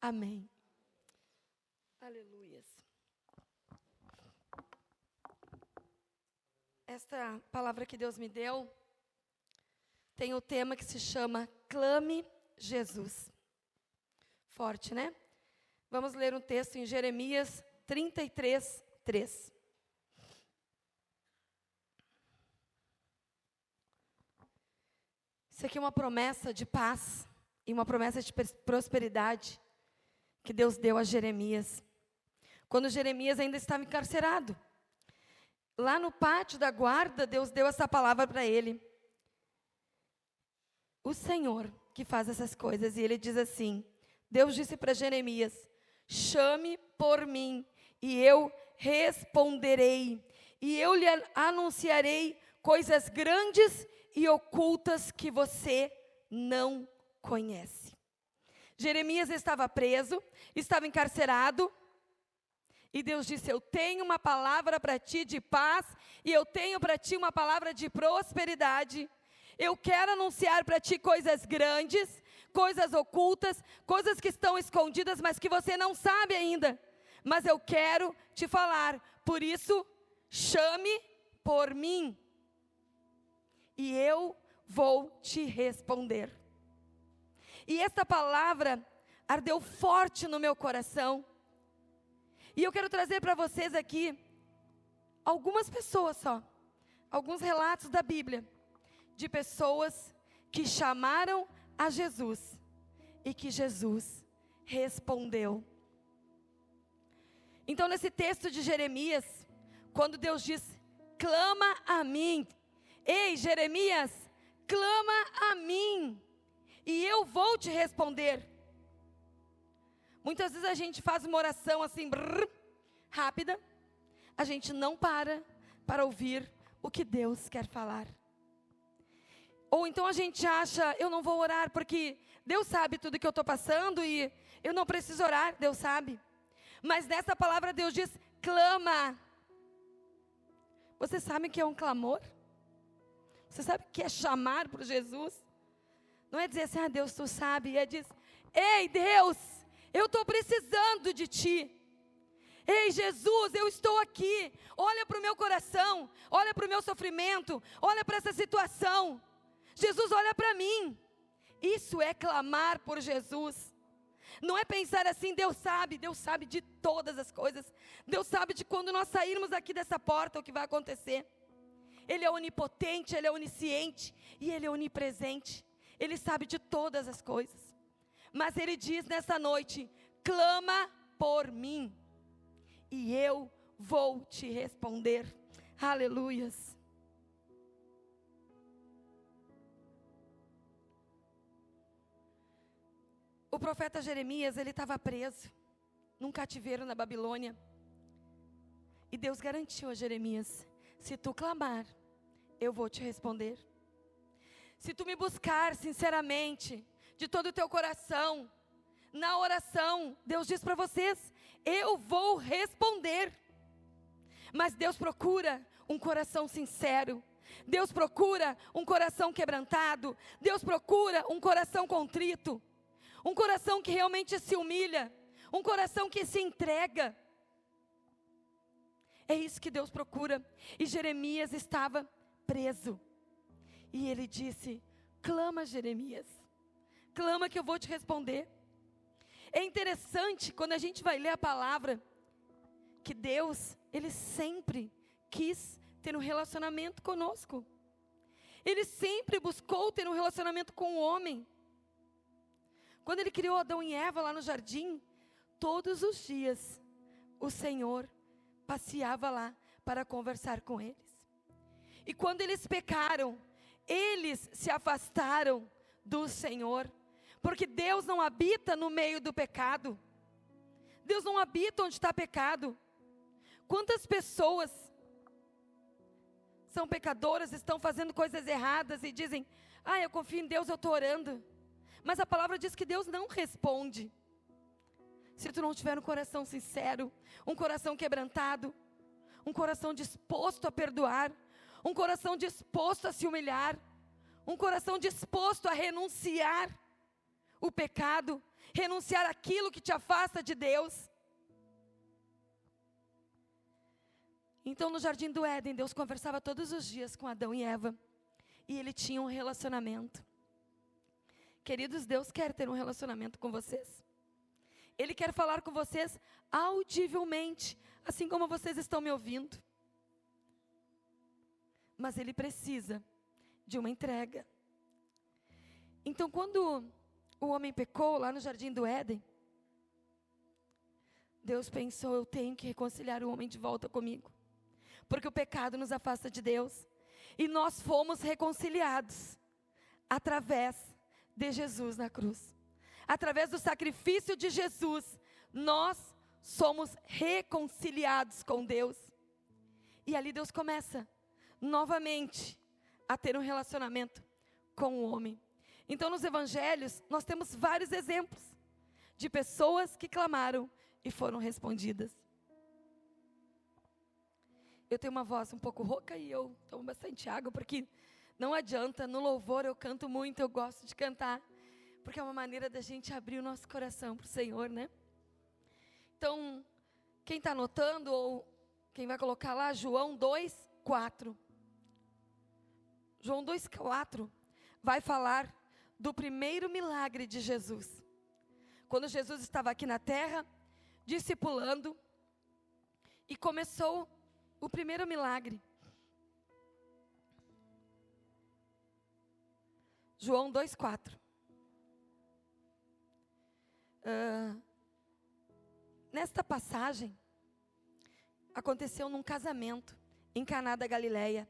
Amém. Aleluias. Esta palavra que Deus me deu tem o tema que se chama Clame Jesus. Forte, né? Vamos ler um texto em Jeremias 33, 3. Isso aqui é uma promessa de paz e uma promessa de prosperidade que Deus deu a Jeremias, quando Jeremias ainda estava encarcerado. Lá no pátio da guarda, Deus deu essa palavra para ele. O Senhor que faz essas coisas, e ele diz assim, Deus disse para Jeremias, chame por mim, e eu responderei, e eu lhe anunciarei coisas grandes e ocultas que você não conhece. Jeremias estava preso, estava encarcerado, e Deus disse, eu tenho uma palavra para ti de paz, e eu tenho para ti uma palavra de prosperidade. Eu quero anunciar para ti coisas grandes, coisas ocultas, coisas que estão escondidas, mas que você não sabe ainda. Mas eu quero te falar, por isso, chame por mim, e eu vou te responder. E esta palavra ardeu forte no meu coração. E eu quero trazer para vocês aqui algumas pessoas só, alguns relatos da Bíblia, de pessoas que chamaram a Jesus e que Jesus respondeu. Então, nesse texto de Jeremias, quando Deus diz, clama a mim, ei Jeremias, clama a mim, e eu vou te responder. Muitas vezes a gente faz uma oração assim, rápida, a gente não para ouvir o que Deus quer falar. Ou então a gente acha, eu não vou orar porque Deus sabe tudo que eu estou passando e eu não preciso orar, Deus sabe. Mas nessa palavra Deus diz, clama. Você sabe o que é um clamor? Você sabe o que é chamar por Jesus? Não é dizer assim, Deus, tu sabe. É dizer, ei Deus, eu estou precisando de ti. Ei Jesus, eu estou aqui. Olha para o meu coração, olha para o meu sofrimento, olha para essa situação. Jesus, olha para mim. Isso é clamar por Jesus. Não é pensar assim, Deus sabe de todas as coisas. Deus sabe de quando nós sairmos aqui dessa porta o que vai acontecer. Ele é onipotente, Ele é onisciente e Ele é onipresente. Ele sabe de todas as coisas. Mas Ele diz nessa noite, clama por mim e eu vou te responder. Aleluias. O profeta Jeremias, ele estava preso num cativeiro na Babilônia. E Deus garantiu a Jeremias, se tu clamar, eu vou te responder. Se tu me buscar sinceramente, de todo o teu coração, na oração, Deus diz para vocês, eu vou responder. Mas Deus procura um coração sincero. Deus procura um coração quebrantado. Deus procura um coração contrito. Um coração que realmente se humilha. Um coração que se entrega. É isso que Deus procura. E Jeremias estava preso. E ele disse, clama Jeremias. Clama que eu vou te responder. É interessante quando a gente vai ler a palavra, que Deus, Ele sempre quis ter um relacionamento conosco. Ele sempre buscou ter um relacionamento com o homem. Quando Ele criou Adão e Eva lá no jardim, todos os dias o Senhor passeava lá para conversar com eles. E quando eles pecaram, eles se afastaram do Senhor, porque Deus não habita no meio do pecado. Deus não habita onde está pecado. Quantas pessoas são pecadoras, estão fazendo coisas erradas e dizem, eu confio em Deus, eu estou orando. Mas a palavra diz que Deus não responde. Se tu não tiver um coração sincero, um coração quebrantado, um coração disposto a perdoar, um coração disposto a se humilhar, um coração disposto a renunciar o pecado, renunciar aquilo que te afasta de Deus. Então no jardim do Éden, Deus conversava todos os dias com Adão e Eva. E ele tinha um relacionamento. Queridos, Deus quer ter um relacionamento com vocês. Ele quer falar com vocês audivelmente, assim como vocês estão me ouvindo. Mas Ele precisa de uma entrega. Então quando o homem pecou lá no jardim do Éden, Deus pensou, eu tenho que reconciliar o homem de volta comigo. Porque o pecado nos afasta de Deus. E nós fomos reconciliados através de Jesus na cruz. Através do sacrifício de Jesus, nós somos reconciliados com Deus. E ali Deus começa novamente a ter um relacionamento com o homem. Então nos evangelhos nós temos vários exemplos de pessoas que clamaram e foram respondidas. Eu tenho uma voz um pouco rouca e eu tomo bastante água, porque não adianta, no louvor eu canto muito, eu gosto de cantar, porque é uma maneira da gente abrir o nosso coração para o Senhor, né? Então, quem está anotando, ou quem vai colocar lá, João 2:4. João 2:4 vai falar do primeiro milagre de Jesus. Quando Jesus estava aqui na terra, discipulando, e começou o primeiro milagre. João 2:4. Nesta passagem, aconteceu num casamento em Caná da Galileia,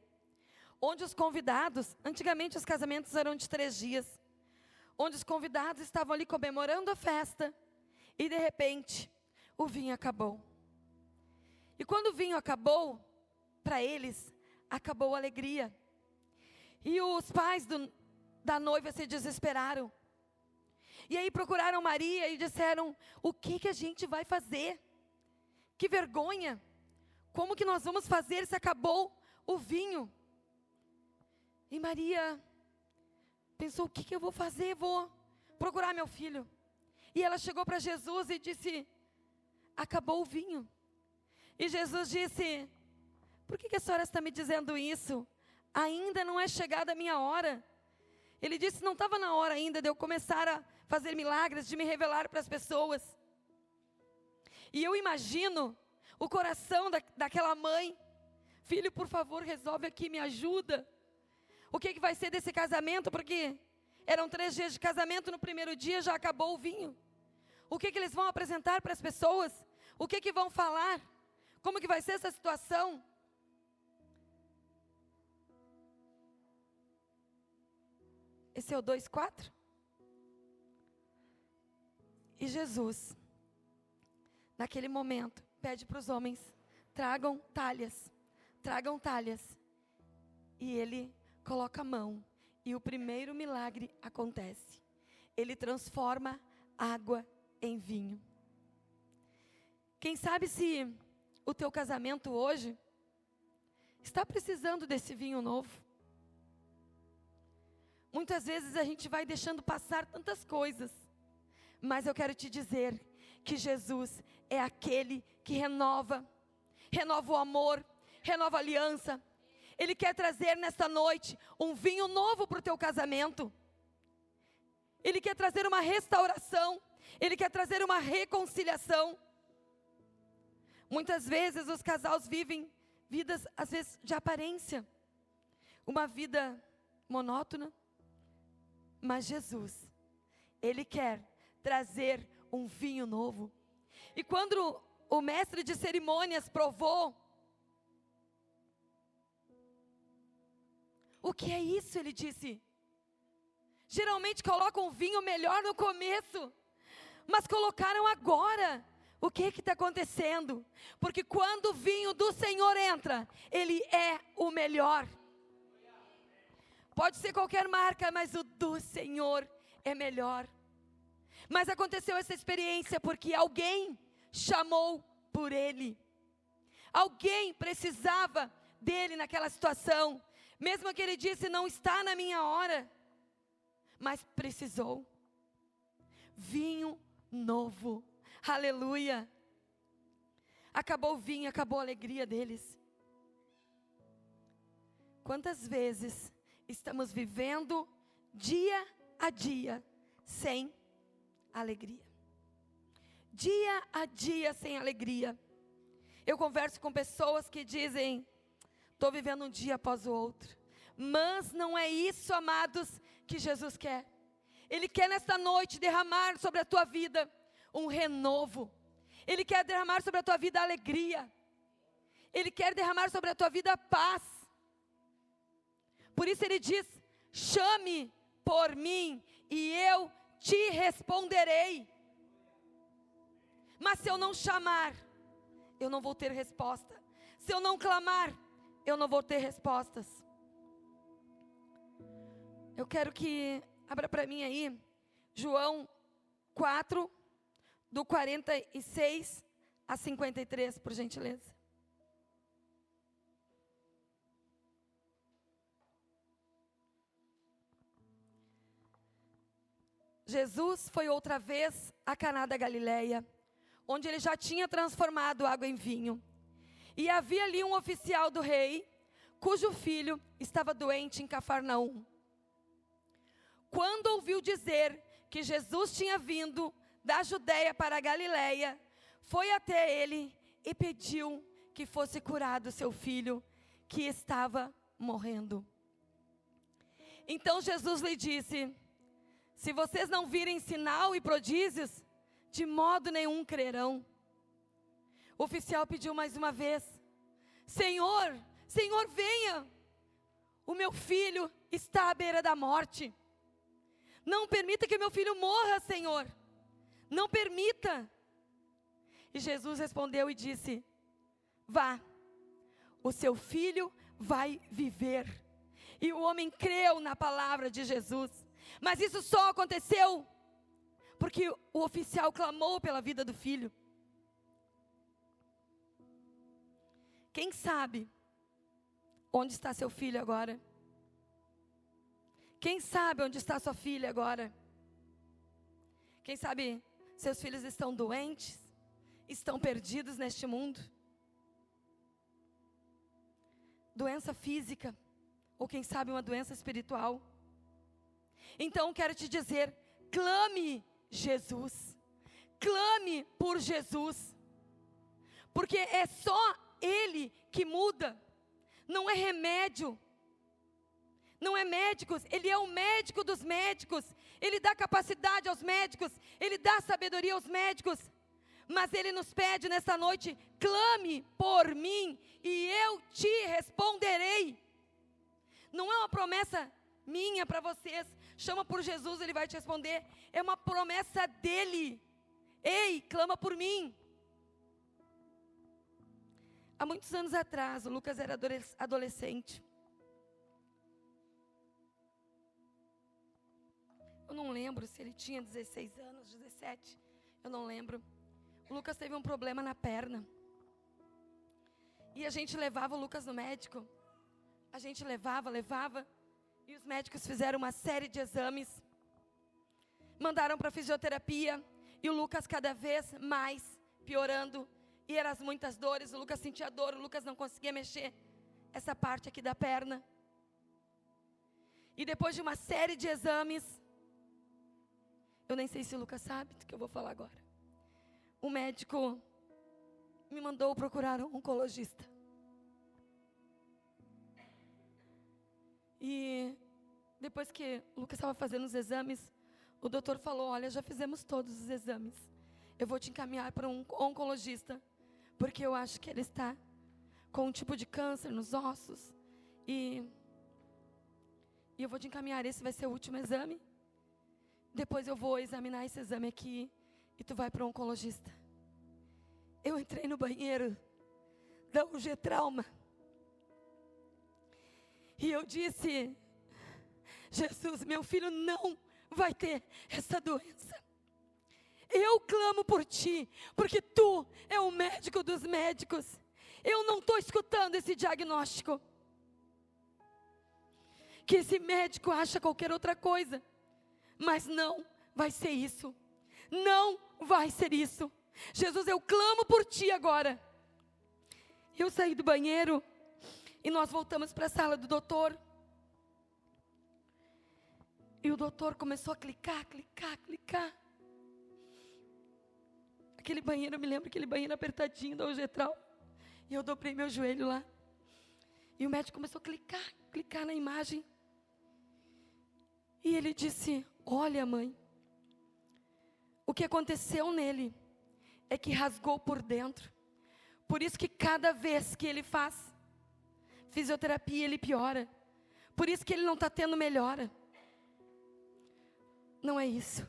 onde os convidados, antigamente os casamentos eram de 3 dias, onde os convidados estavam ali comemorando a festa, e de repente, o vinho acabou. E quando o vinho acabou, para eles, acabou a alegria. E os pais da noiva se desesperaram. E aí procuraram Maria e disseram, o que a gente vai fazer? Que vergonha! Como que nós vamos fazer se acabou o vinho? E Maria pensou, o que eu vou fazer? Vou procurar meu filho. E ela chegou para Jesus e disse, acabou o vinho. E Jesus disse, por que a senhora está me dizendo isso? Ainda não é chegada a minha hora. Ele disse, não estava na hora ainda de eu começar a fazer milagres, de me revelar para as pessoas. E eu imagino o coração daquela mãe. Filho, por favor, resolve aqui, me ajuda. O que vai ser desse casamento? Porque eram 3 dias de casamento, no primeiro dia já acabou o vinho. O que eles vão apresentar para as pessoas? O que vão falar? Como que vai ser essa situação? Esse é o 2:4? E Jesus, naquele momento, pede para os homens, tragam talhas. E ele coloca a mão, e o primeiro milagre acontece. Ele transforma água em vinho. Quem sabe se o teu casamento hoje está precisando desse vinho novo. Muitas vezes a gente vai deixando passar tantas coisas, mas eu quero te dizer que Jesus é aquele que renova o amor, renova a aliança. Ele quer trazer nesta noite um vinho novo para o teu casamento. Ele quer trazer uma restauração, Ele quer trazer uma reconciliação. Muitas vezes os casais vivem vidas, às vezes, de aparência, uma vida monótona. Mas Jesus, Ele quer trazer um vinho novo. E quando o mestre de cerimônias provou, o que é isso? Ele disse, geralmente colocam vinho melhor no começo, mas colocaram agora. O que está acontecendo? Porque quando o vinho do Senhor entra, ele é o melhor. Pode ser qualquer marca, mas o do Senhor é melhor. Mas aconteceu essa experiência porque alguém chamou por ele. Alguém precisava dele naquela situação. Mesmo que ele disse, não está na minha hora. Mas precisou. vinho novo. Aleluia. Acabou o vinho, acabou a alegria deles. Quantas vezes estamos vivendo dia a dia sem alegria? Dia a dia sem alegria. Eu converso com pessoas que dizem: estou vivendo um dia após o outro. Mas não é isso, amados, que Jesus quer. Ele quer nesta noite derramar sobre a tua vida um renovo. Ele quer derramar sobre a tua vida alegria. Ele quer derramar sobre a tua vida paz. Por isso ele diz: chame por mim e eu te responderei. Mas se eu não chamar, eu não vou ter resposta. Se eu não clamar, eu não vou ter respostas. Eu quero que abra para mim aí, João 4, do 46 a 53, por gentileza. Jesus foi outra vez a Caná da Galileia, onde ele já tinha transformado água em vinho. E havia ali um oficial do rei, cujo filho estava doente em Cafarnaum. Quando ouviu dizer que Jesus tinha vindo da Judeia para a Galileia, foi até ele e pediu que fosse curado seu filho, que estava morrendo. Então Jesus lhe disse: se vocês não virem sinal e prodígios, de modo nenhum crerão. O oficial pediu mais uma vez: Senhor, Senhor, venha, o meu filho está à beira da morte. Não permita que meu filho morra, Senhor. Não permita. E Jesus respondeu e disse: vá, o seu filho vai viver. E o homem creu na palavra de Jesus. Mas isso só aconteceu porque o oficial clamou pela vida do filho. Quem sabe onde está seu filho agora? Quem sabe onde está sua filha agora? Quem sabe seus filhos estão doentes, estão perdidos neste mundo? Doença física, ou quem sabe uma doença espiritual. Então quero te dizer, clame Jesus, clame por Jesus, porque é só Ele que muda, não é remédio, não é médicos, Ele é o médico dos médicos, Ele dá capacidade aos médicos, Ele dá sabedoria aos médicos, mas Ele nos pede nessa noite: clame por mim e eu te responderei. Não é uma promessa minha para vocês, chama por Jesus, Ele vai te responder, é uma promessa dEle. Ei, clama por mim. Há muitos anos atrás, o Lucas era adolescente. Eu não lembro se ele tinha 16 anos, 17, eu não lembro. O Lucas teve um problema na perna. E a gente levava o Lucas no médico. A gente levava. E os médicos fizeram uma série de exames. Mandaram para fisioterapia. E o Lucas cada vez mais piorando. E eram as muitas dores. O Lucas sentia dor. O Lucas não conseguia mexer essa parte aqui da perna. E depois de uma série de exames, eu nem sei se o Lucas sabe do que eu vou falar agora. O médico me mandou procurar um oncologista. E depois que o Lucas estava fazendo os exames, o doutor falou: olha, já fizemos todos os exames. Eu vou te encaminhar para um oncologista, porque eu acho que ele está com um tipo de câncer nos ossos. E eu vou te encaminhar, esse vai ser o último exame. Depois eu vou examinar esse exame aqui e tu vai para um oncologista. Eu entrei no banheiro da UG Trauma. E eu disse: Jesus, meu filho não vai ter essa doença. Eu clamo por ti, porque tu é o médico dos médicos. Eu não estou escutando esse diagnóstico. Que esse médico acha qualquer outra coisa. Mas não vai ser isso. não vai ser isso. Jesus, eu clamo por ti agora. Eu saí do banheiro e nós voltamos para a sala do doutor. E o doutor começou a clicar. Aquele banheiro, eu me lembro, aquele banheiro apertadinho da Ugetral. E eu dobrei meu joelho lá. E o médico começou a clicar na imagem. E ele disse: olha, mãe, o que aconteceu nele é que rasgou por dentro. Por isso que cada vez que ele faz fisioterapia, ele piora. Por isso que ele não está tendo melhora. Não é isso.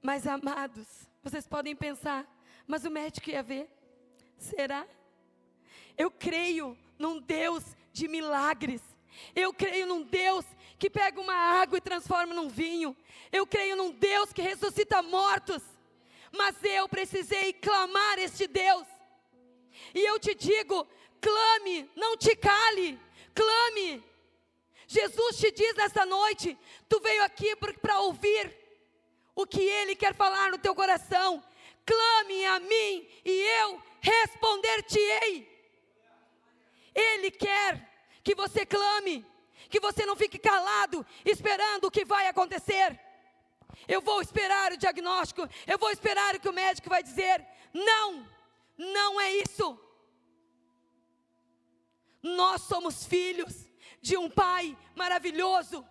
Mas, amados, vocês podem pensar, mas o médico ia ver. Será? Eu creio num Deus de milagres. Eu creio num Deus que pega uma água e transforma num vinho. Eu creio num Deus que ressuscita mortos. Mas eu precisei clamar este Deus. E eu te digo, clame, não te cale, clame. Jesus te diz nessa noite, tu veio aqui para ouvir o que Ele quer falar no teu coração. Clame a mim e eu responder-te-ei. Ele quer que você clame, que você não fique calado, esperando o que vai acontecer. Eu vou esperar o diagnóstico, eu vou esperar o que o médico vai dizer. Não, não é isso. Nós somos filhos de um Pai maravilhoso.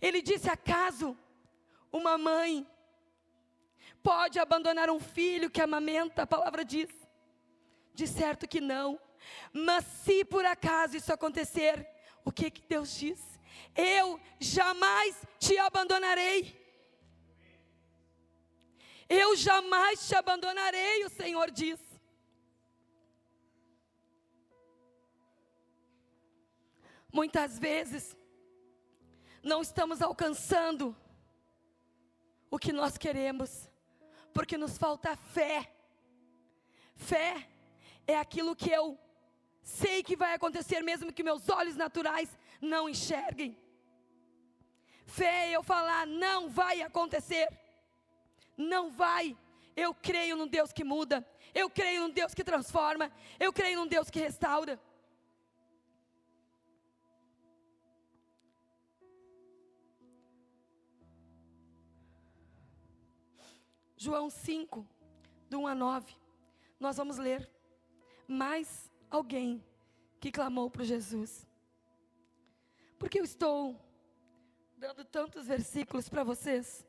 Ele disse: acaso uma mãe pode abandonar um filho que amamenta? A palavra diz. De certo que não. Mas se por acaso isso acontecer, o que Deus diz? Eu jamais te abandonarei. Eu jamais te abandonarei, o Senhor diz. Muitas vezes, não estamos alcançando o que nós queremos, porque nos falta fé. Fé é aquilo que eu sei que vai acontecer, mesmo que meus olhos naturais não enxerguem. Fé é eu falar: não vai acontecer. Não vai. Eu creio num Deus que muda. Eu creio num Deus que transforma. Eu creio num Deus que restaura. João 5, do 1 a 9. Nós vamos ler. Mais alguém que clamou por Jesus. Porque eu estou dando tantos versículos para vocês,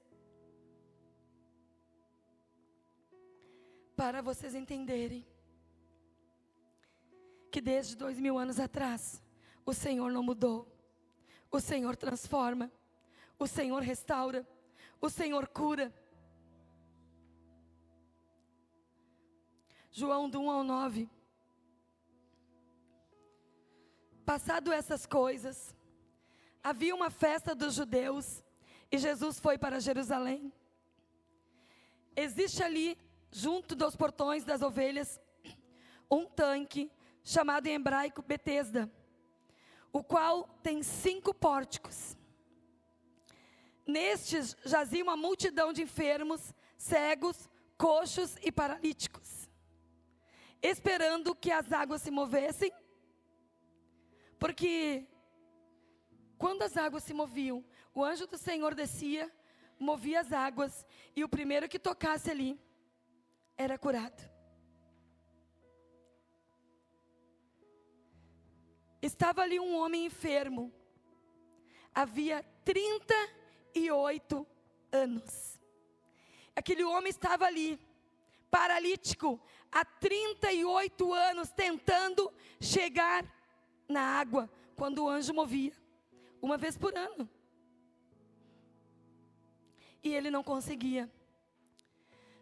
para vocês entenderem que desde 2000 anos atrás, o Senhor não mudou. O Senhor transforma. O Senhor restaura. O Senhor cura. João do 1 ao 9. Passado essas coisas, havia uma festa dos judeus e Jesus foi para Jerusalém. Existe ali, junto dos portões das ovelhas, um tanque chamado em hebraico Betesda, o qual tem 5 pórticos. Nestes jazia uma multidão de enfermos, cegos, coxos e paralíticos, esperando que as águas se movessem, porque quando as águas se moviam, o anjo do Senhor descia, movia as águas, e o primeiro que tocasse ali era curado. Estava ali um homem enfermo, havia 38 anos. Aquele homem estava ali, paralítico, há 38 anos, tentando chegar na água, quando o anjo movia, uma vez por ano. E ele não conseguia.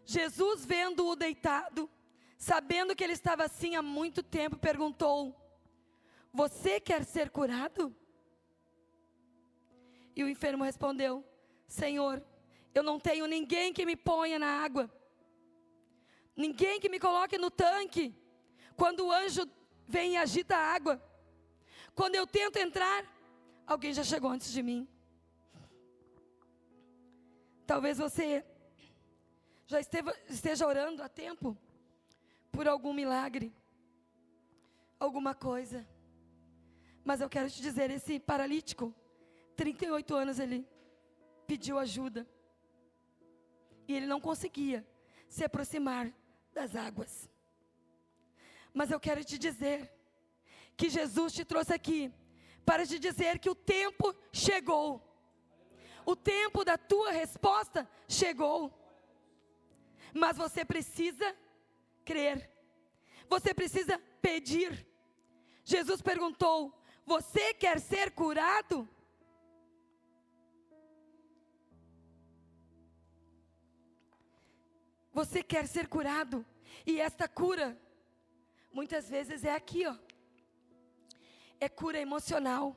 Jesus, vendo-o deitado, sabendo que ele estava assim há muito tempo, perguntou: você quer ser curado? E o enfermo respondeu: Senhor, eu não tenho ninguém que me ponha na água, ninguém que me coloque no tanque, quando o anjo vem e agita a água. Quando eu tento entrar, alguém já chegou antes de mim. Talvez você já esteja orando há tempo por algum milagre, alguma coisa. Mas eu quero te dizer, esse paralítico, 38 anos ele pediu ajuda. E ele não conseguia se aproximar das águas. Mas eu quero te dizer que Jesus te trouxe aqui para te dizer que o tempo chegou. O tempo da tua resposta chegou. Mas você precisa crer. Você precisa pedir. Jesus perguntou: você quer ser curado? Você quer ser curado? E esta cura, muitas vezes é aqui, ó. É cura emocional.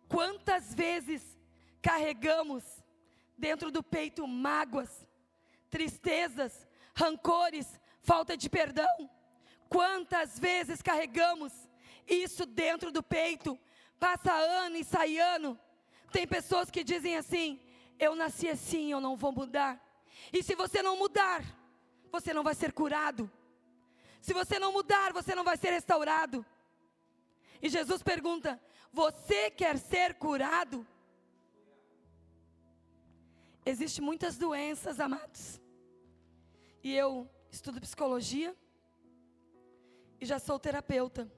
Quantas vezes carregamos dentro do peito mágoas, tristezas, rancores, falta de perdão? Quantas vezes carregamos isso dentro do peito? Passa ano e sai ano. Tem pessoas que dizem assim: eu nasci assim, eu não vou mudar. E se você não mudar, você não vai ser curado. Se você não mudar, você não vai ser restaurado. E Jesus pergunta: você quer ser curado? Existem muitas doenças, amados. E eu estudo psicologia e já sou terapeuta.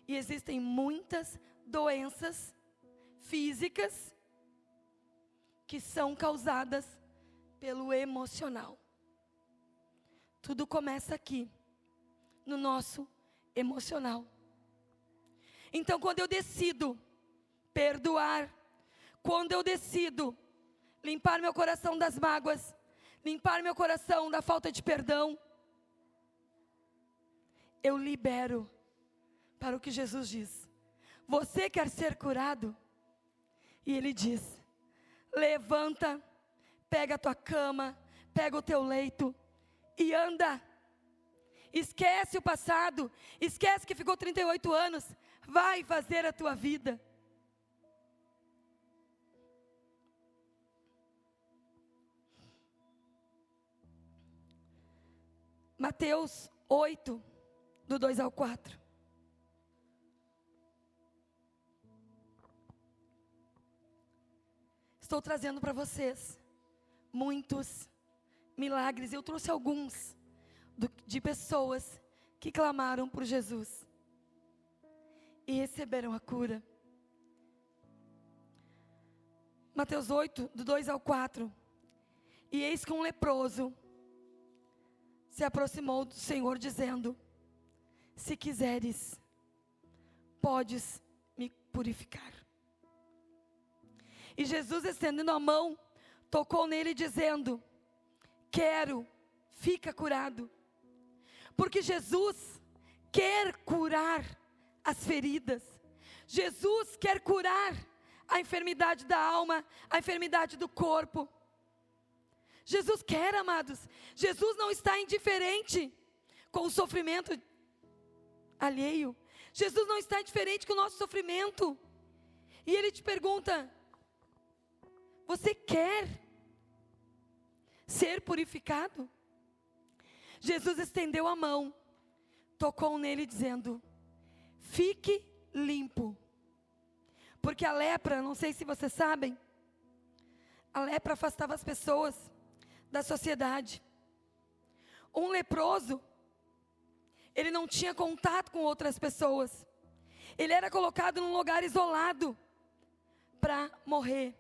E existem muitas doenças físicas que são causadas pelo emocional. Tudo começa aqui, no nosso emocional. Então, quando eu decido perdoar, quando eu decido limpar meu coração das mágoas, limpar meu coração da falta de perdão, eu libero para o que Jesus diz: você quer ser curado? E Ele diz: levanta, pega a tua cama, pega o teu leito e anda. Esquece o passado, esquece que ficou 38 anos, vai fazer a tua vida. Mateus 8, do 2 ao 4. Estou trazendo para vocês muitos milagres. Eu trouxe alguns de pessoas que clamaram por Jesus e receberam a cura. Mateus 8, do 2 ao 4. E eis que um leproso se aproximou do Senhor, dizendo: se quiseres, podes me purificar. E Jesus, estendendo a mão, tocou nele, dizendo: quero, fica curado. Porque Jesus quer curar as feridas. Jesus quer curar a enfermidade da alma, a enfermidade do corpo. Jesus quer, amados. Jesus não está indiferente com o sofrimento alheio. Jesus não está indiferente com o nosso sofrimento. E Ele te pergunta: você quer ser purificado? Jesus estendeu a mão, tocou nele, dizendo: fique limpo. Porque a lepra, não sei se vocês sabem, a lepra afastava as pessoas da sociedade. Um leproso, ele não tinha contato com outras pessoas. Ele era colocado num lugar isolado para morrer.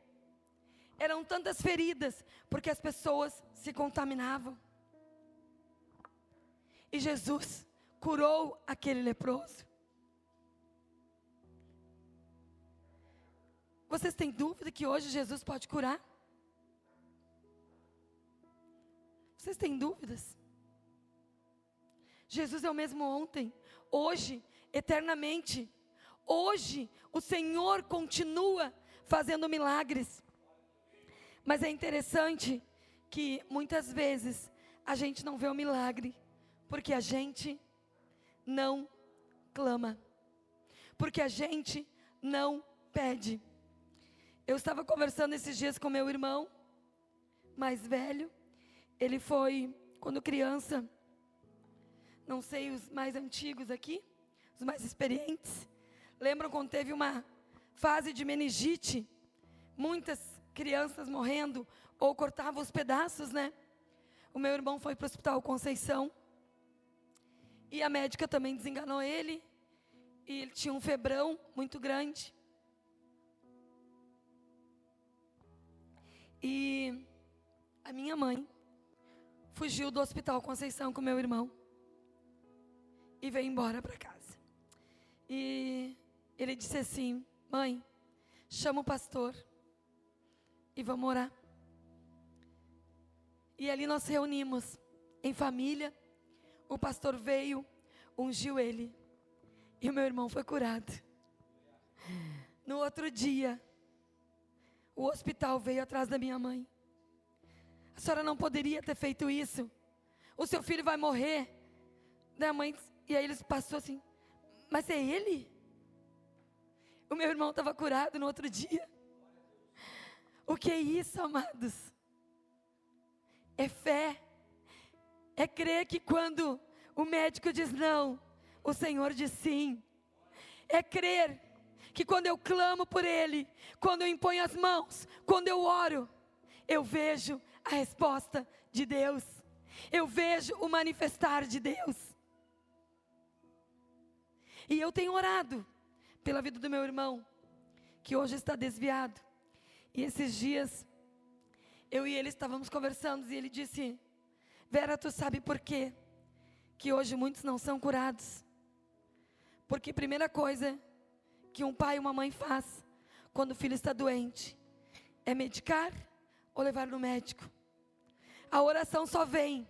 Eram tantas feridas, porque as pessoas se contaminavam. E Jesus curou aquele leproso. Vocês têm dúvida que hoje Jesus pode curar? Vocês têm dúvidas? Jesus é o mesmo ontem, hoje, eternamente. Hoje o Senhor continua fazendo milagres. Mas é interessante que muitas vezes a gente não vê o milagre, porque a gente não clama, porque a gente não pede. Eu estava conversando esses dias com meu irmão, mais velho, ele foi, quando criança, não sei os mais antigos aqui, os mais experientes, lembram quando teve uma fase de meningite, muitas crianças morrendo, ou cortavam os pedaços, né? O meu irmão foi para o Hospital Conceição, e a médica também desenganou ele, e ele tinha um febrão muito grande. E a minha mãe fugiu do Hospital Conceição com meu irmão e veio embora para casa. E ele disse assim: mãe, chama o pastor e vamos orar. E ali nós reunimos em família. O pastor veio, ungiu ele e o meu irmão foi curado. No outro dia, o hospital veio atrás da minha mãe. A senhora não poderia ter feito isso. O seu filho vai morrer. Da mãe, e aí eles passou assim: mas é ele? O meu irmão estava curado no outro dia. O que é isso, amados? É fé. É crer que quando o médico diz não, o Senhor diz sim. É crer que quando eu clamo por Ele, quando eu imponho as mãos, quando eu oro, eu vejo a resposta de Deus. Eu vejo o manifestar de Deus. E eu tenho orado pela vida do meu irmão, que hoje está desviado. E esses dias, eu e ele estávamos conversando e ele disse: Vera, tu sabe por quê que hoje muitos não são curados? Porque a primeira coisa que um pai e uma mãe faz quando o filho está doente é medicar ou levar no médico. A oração só vem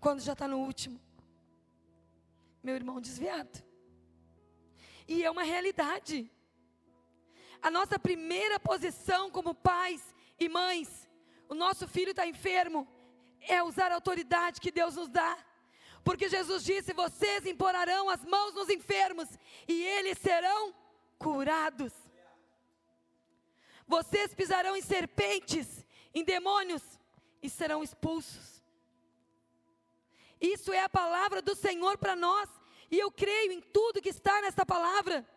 quando já está no último. Meu irmão desviado. E é uma realidade. A nossa primeira posição como pais e mães, o nosso filho está enfermo, é usar a autoridade que Deus nos dá. Porque Jesus disse: vocês imporarão as mãos nos enfermos e eles serão curados. Vocês pisarão em serpentes, em demônios e serão expulsos. Isso é a palavra do Senhor para nós. E eu creio em tudo que está nessa palavra.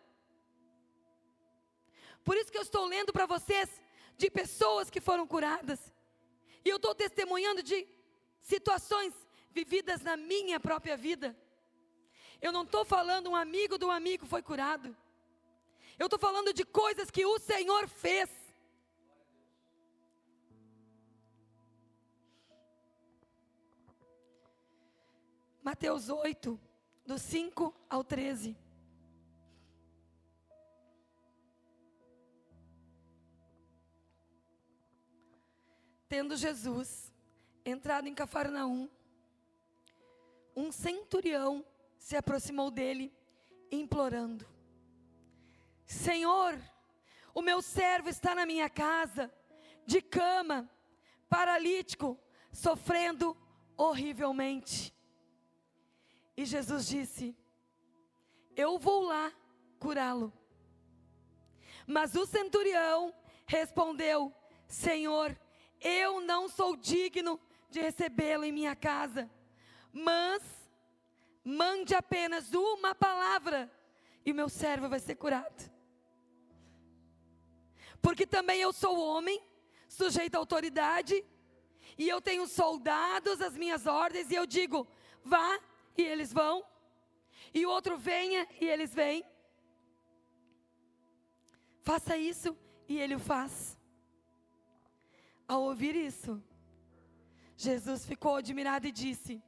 Por isso que eu estou lendo para vocês de pessoas que foram curadas. E eu estou testemunhando de situações vividas na minha própria vida. Eu não estou falando um amigo do amigo foi curado. Eu estou falando de coisas que o Senhor fez. Mateus 8, do 5 ao 13. Tendo Jesus entrado em Cafarnaum, um centurião se aproximou dele, implorando: Senhor, o meu servo está na minha casa, de cama, paralítico, sofrendo horrivelmente. E Jesus disse: eu vou lá curá-lo. Mas o centurião respondeu: Senhor, eu não sou digno de recebê-lo em minha casa, mas mande apenas uma palavra e o meu servo vai ser curado. Porque também eu sou homem, sujeito à autoridade, e eu tenho soldados às minhas ordens, e eu digo: vá, e eles vão, e o outro venha, e eles vêm. Faça isso, e ele o faz. Ao ouvir isso, Jesus ficou admirado e disse: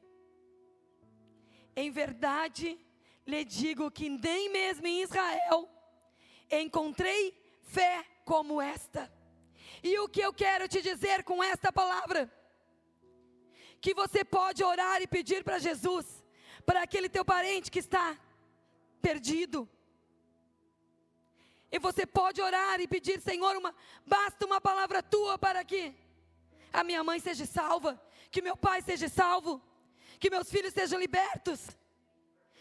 em verdade lhe digo que nem mesmo em Israel encontrei fé como esta. E o que eu quero te dizer com esta palavra? Que você pode orar e pedir para Jesus, para aquele teu parente que está perdido. E você pode orar e pedir: Senhor, basta uma palavra tua para que a minha mãe seja salva, que meu pai seja salvo, que meus filhos sejam libertos,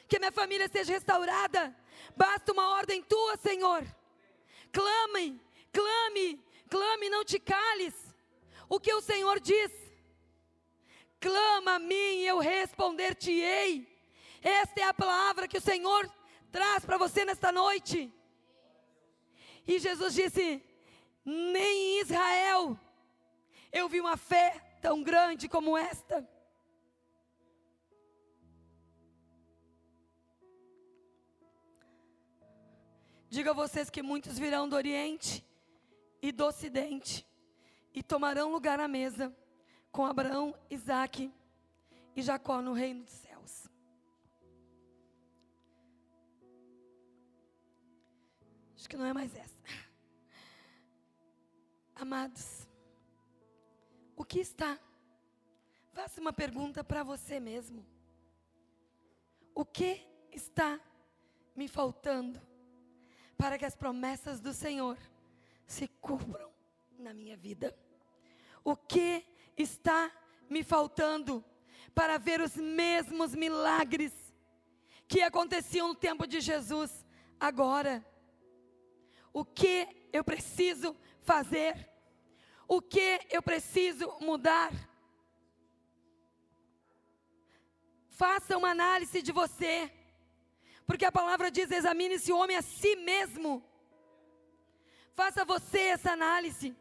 que minha família seja restaurada. Basta uma ordem tua, Senhor. Clame, clame, clame, não te cales. O que o Senhor diz? Clama a mim e eu responder-te-ei. Esta é a palavra que o Senhor traz para você nesta noite. E Jesus disse: nem em Israel eu vi uma fé tão grande como esta. Digo a vocês que muitos virão do Oriente e do Ocidente e tomarão lugar à mesa com Abraão, Isaque e Jacó no reino dos céus. Acho que não é mais essa. Amados, o que está? Faça uma pergunta para você mesmo. O que está me faltando para que as promessas do Senhor se cumpram na minha vida? O que está me faltando para ver os mesmos milagres que aconteciam no tempo de Jesus agora? O que eu preciso fazer? O que eu preciso mudar? Faça uma análise de você, porque a palavra diz: examine-se o homem a si mesmo. Faça você essa análise.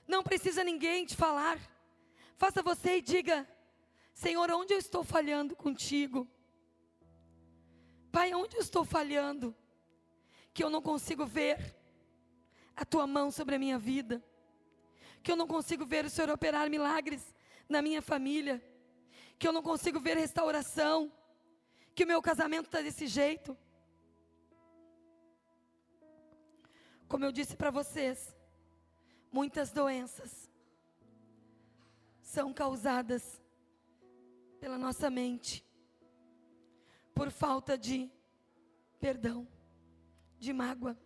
Não precisa ninguém te falar. Faça você e diga: Senhor, onde eu estou falhando contigo? Pai, onde eu estou falhando? Que eu não consigo ver a tua mão sobre a minha vida. Que eu não consigo ver o Senhor operar milagres na minha família. Que eu não consigo ver restauração. Que o meu casamento está desse jeito. Como eu disse para vocês, muitas doenças são causadas pela nossa mente, por falta de perdão, de mágoa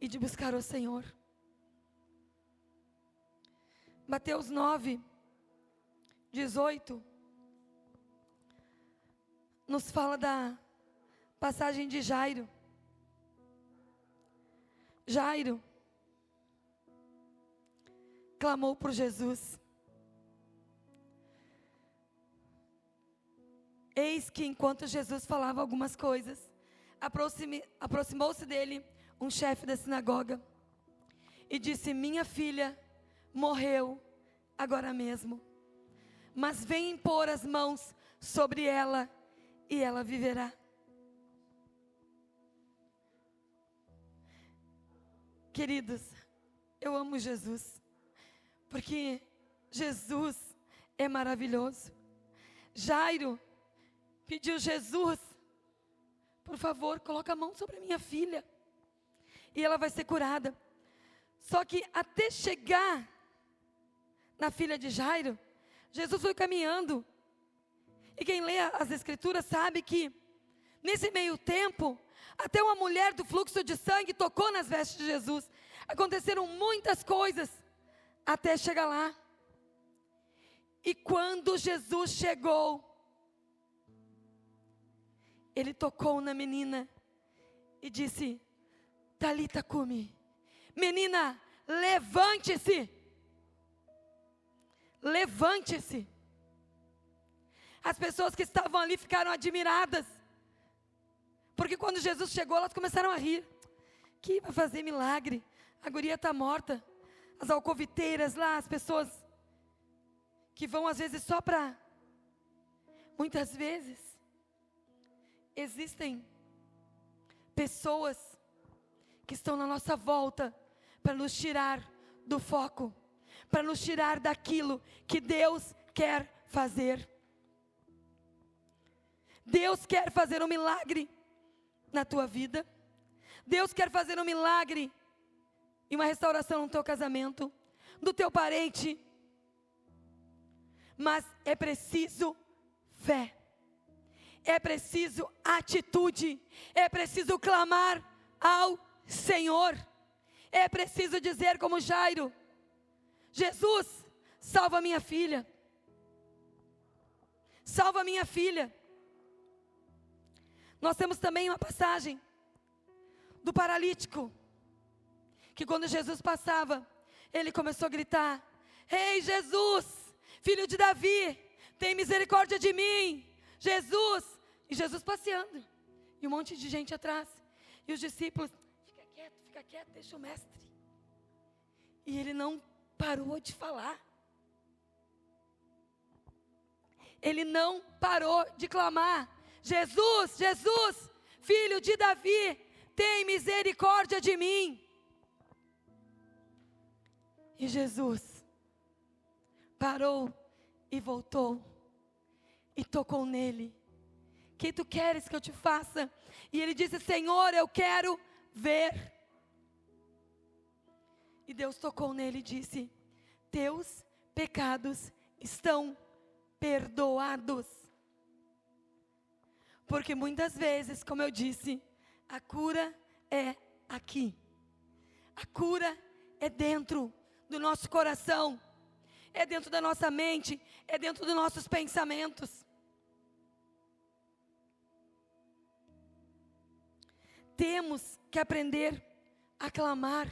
e de buscar o Senhor. Mateus 9:18 nos fala da passagem de Jairo. Jairo clamou por Jesus. Eis que enquanto Jesus falava algumas coisas, aproximou-se dele um chefe da sinagoga e disse: minha filha morreu agora mesmo, mas vem impor as mãos sobre ela e ela viverá. Queridos, eu amo Jesus, porque Jesus é maravilhoso. Jairo pediu: Jesus, por favor, coloca a mão sobre a minha filha e ela vai ser curada. Só que até chegar na filha de Jairo, Jesus foi caminhando. E quem lê as escrituras sabe que nesse meio tempo, até uma mulher do fluxo de sangue tocou nas vestes de Jesus. Aconteceram muitas coisas até chegar lá. E quando Jesus chegou, ele tocou na menina e disse: Talita cumi, menina, levante-se. Levante-se. As pessoas que estavam ali ficaram admiradas, porque quando Jesus chegou, elas começaram a rir. Que vai fazer milagre? A guria está morta. As alcoviteiras lá, as pessoas que vão às vezes só para... Muitas vezes existem pessoas que estão na nossa volta para nos tirar do foco, para nos tirar daquilo que Deus quer fazer. Deus quer fazer um milagre na tua vida. Deus quer fazer um milagre e uma restauração no teu casamento, do teu parente. Mas é preciso fé. É preciso atitude. É preciso clamar ao Senhor. É preciso dizer como Jairo: Jesus, salva minha filha. Salva minha filha. Nós temos também uma passagem do paralítico, que quando Jesus passava, ele começou a gritar: Ei, Jesus, filho de Davi, tem misericórdia de mim, Jesus. E Jesus passeando, e um monte de gente atrás, e os discípulos: fica quieto, deixa o mestre. E ele não parou de falar. Ele não parou de clamar: Jesus, Jesus, filho de Davi, tem misericórdia de mim. E Jesus parou e voltou e tocou nele. O que tu queres que eu te faça? E ele disse: Senhor, eu quero ver. E Deus tocou nele e disse: teus pecados estão perdoados. Porque muitas vezes, como eu disse, a cura é aqui. A cura é dentro do nosso coração, é dentro da nossa mente, é dentro dos nossos pensamentos. Temos que aprender a clamar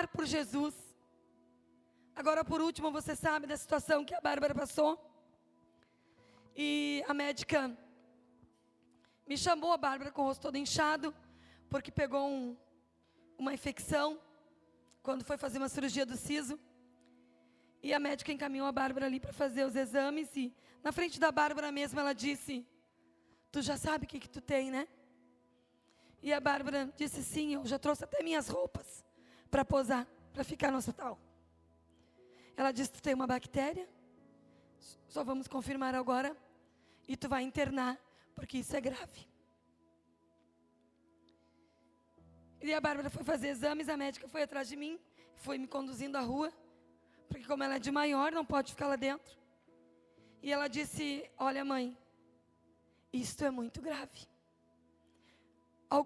por Jesus. Agora, por último, você sabe da situação que a Bárbara passou? E a médica me chamou, a Bárbara com o rosto todo inchado, porque pegou uma infecção, quando foi fazer uma cirurgia do siso. E a médica encaminhou a Bárbara ali para fazer os exames, e na frente da Bárbara mesmo ela disse: tu já sabe o que tu tem, né? E a Bárbara disse: sim, eu já trouxe até minhas roupas para posar, para ficar no hospital. Ela disse: tu tem uma bactéria, só vamos confirmar agora, e tu vai internar, porque isso é grave. E a Bárbara foi fazer exames, a médica foi atrás de mim, foi me conduzindo à rua, porque como ela é de maior, não pode ficar lá dentro. E ela disse: olha, mãe, isto é muito grave.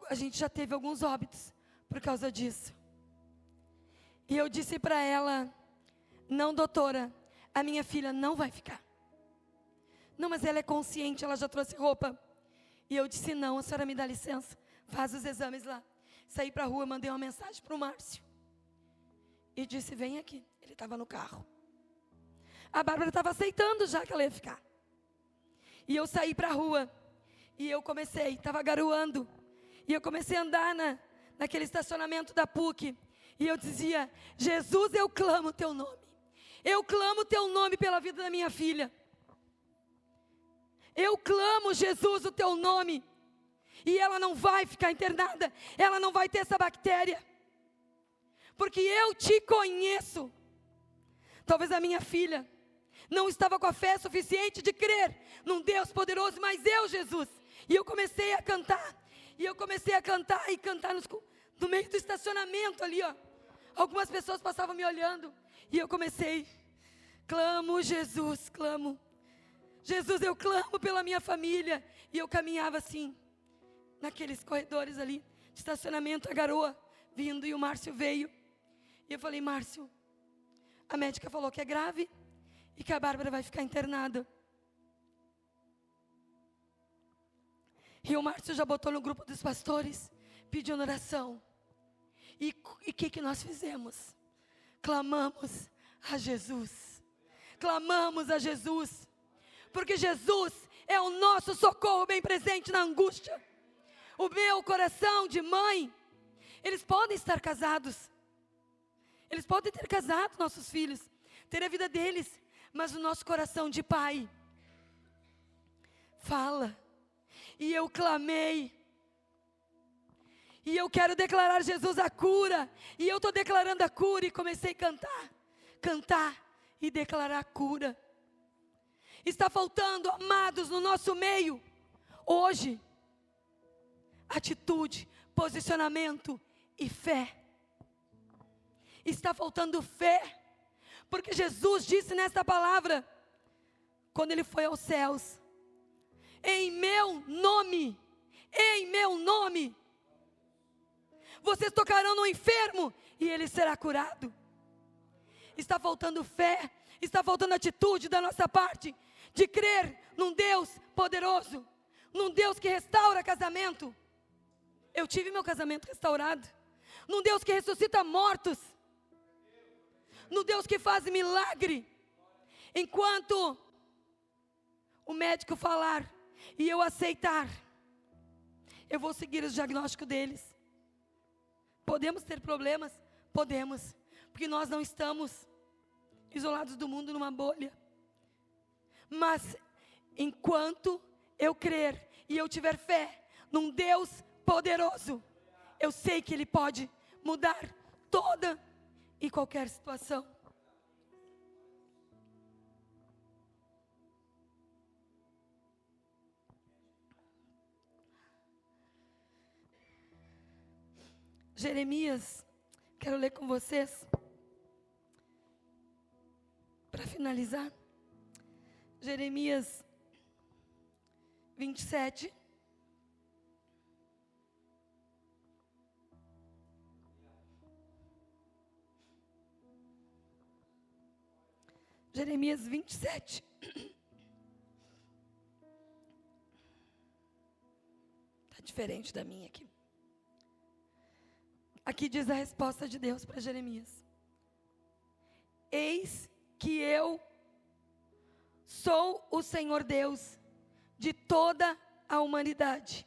A gente já teve alguns óbitos por causa disso. E eu disse para ela: não, doutora, a minha filha não vai ficar. Não, mas ela é consciente, ela já trouxe roupa. E eu disse: não, a senhora me dá licença, faz os exames lá. Saí para a rua, mandei uma mensagem para o Márcio. E disse: vem aqui. Ele estava no carro. A Bárbara estava aceitando já que ela ia ficar. E eu saí para a rua. E eu comecei, estava garoando. E eu comecei a andar naquele estacionamento da PUC. E eu dizia: Jesus, eu clamo o teu nome. Eu clamo o teu nome pela vida da minha filha. Eu clamo, Jesus, o teu nome. E ela não vai ficar internada. Ela não vai ter essa bactéria. Porque eu te conheço. Talvez a minha filha não estava com a fé suficiente de crer num Deus poderoso, mas eu, Jesus. E eu comecei a cantar. E eu comecei a cantar no meio do estacionamento ali, ó. Algumas pessoas passavam me olhando. E eu comecei: clamo, Jesus, clamo. Jesus, eu clamo pela minha família. E eu caminhava assim, naqueles corredores ali, de estacionamento, a garoa vindo, e o Márcio veio. E eu falei: Márcio, a médica falou que é grave e que a Bárbara vai ficar internada. E o Márcio já botou no grupo dos pastores, pedindo oração. E o que nós fizemos? Clamamos a Jesus. Clamamos a Jesus. Porque Jesus é o nosso socorro bem presente na angústia. O meu coração de mãe, eles podem estar casados. Eles podem ter casado, nossos filhos, ter a vida deles. Mas o nosso coração de pai fala. E eu clamei. E eu quero declarar, Jesus, a cura. E eu estou declarando a cura. E comecei a cantar e declarar a cura. Está faltando, amados, no nosso meio, hoje, atitude, posicionamento e fé. Está faltando fé. Porque Jesus disse nesta palavra, quando Ele foi aos céus: em meu nome, vocês tocarão no enfermo e ele será curado. Está faltando fé, está faltando atitude da nossa parte, de crer num Deus poderoso, num Deus que restaura casamento. Eu tive meu casamento restaurado. Num Deus que ressuscita mortos. no Deus que faz milagre. Enquanto o médico falar e eu aceitar, eu vou seguir os diagnósticos deles. Podemos ter problemas? Podemos, porque nós não estamos isolados do mundo numa bolha. Mas enquanto eu crer e eu tiver fé num Deus poderoso, eu sei que Ele pode mudar toda e qualquer situação. Jeremias, quero ler com vocês, para finalizar, Jeremias 27. Jeremias 27. Está diferente da minha aqui. Aqui diz a resposta de Deus para Jeremias: eis que eu sou o Senhor Deus de toda a humanidade.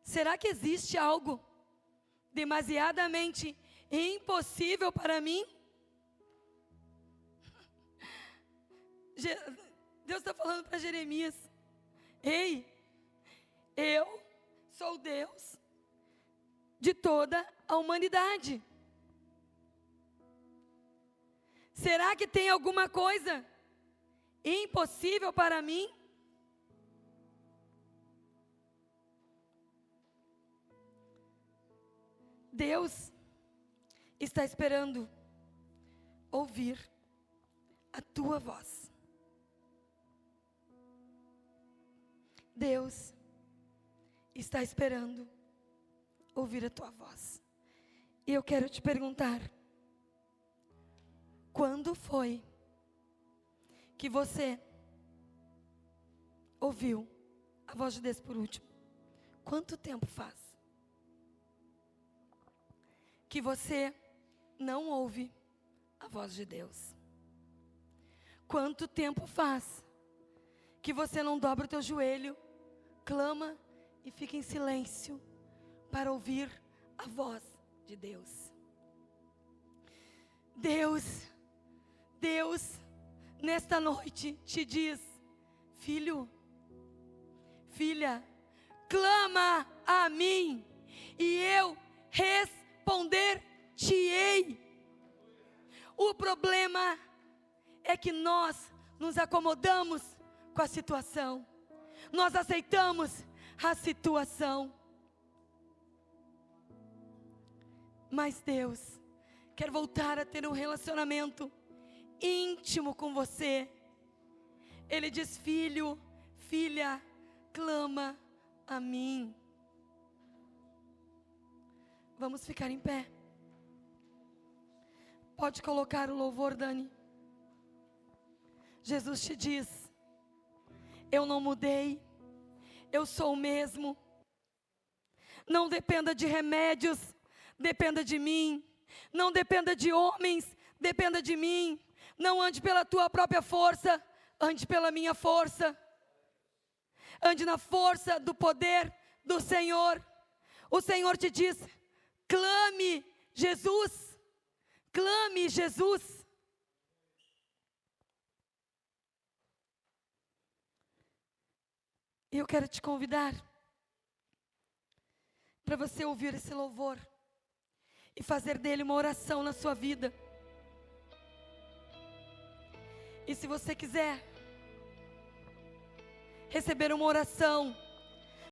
Será que existe algo demasiadamente impossível para mim? Deus está falando para Jeremias: ei, eu sou Deus de toda a humanidade. Será que tem alguma coisa impossível para mim? Deus está esperando ouvir a tua voz. Deus está esperando ouvir a tua voz. E eu quero te perguntar: quando foi que você ouviu a voz de Deus por último? Quanto tempo faz que você não ouve a voz de Deus? Quanto tempo faz que você não dobra o teu joelho, clama e fica em silêncio para ouvir a voz de Deus? Deus, nesta noite te diz: filho, filha, clama a mim e eu responder-te-ei. O problema é que nós nos acomodamos com a situação, nós aceitamos a situação. Mas Deus quer voltar a ter um relacionamento íntimo com você. Ele diz: filho, filha, clama a mim. Vamos ficar em pé. Pode colocar o louvor, Dani. Jesus te diz: eu não mudei, eu sou o mesmo. Não dependa de remédios, dependa de mim. Não dependa de homens, dependa de mim. Não ande pela tua própria força, ande pela minha força. Ande na força do poder do Senhor. O Senhor te diz: clame Jesus, clame Jesus. E eu quero te convidar para você ouvir esse louvor e fazer dele uma oração na sua vida. E se você quiser receber uma oração